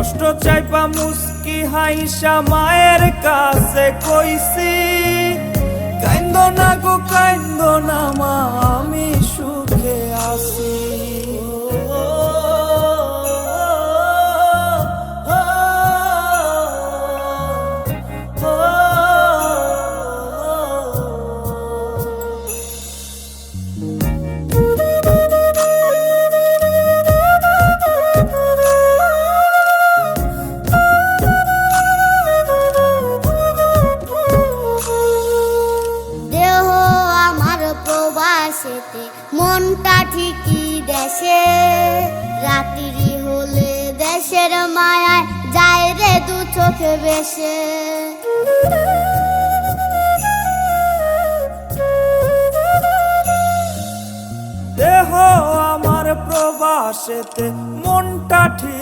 কষ্ট চাইপা মুস্কি হাইসা মায়ের কাছে কইছি, কাইন্দো না গো কাইন্দো না মা, আমি সুখে আছি। মনটা ঠিকই দেশে, রাত্রি হলে দেশের মায়ায় যায় রে দু চোখে বেশে। দেহ আমার প্রবাসেতে, মনটা ঠিক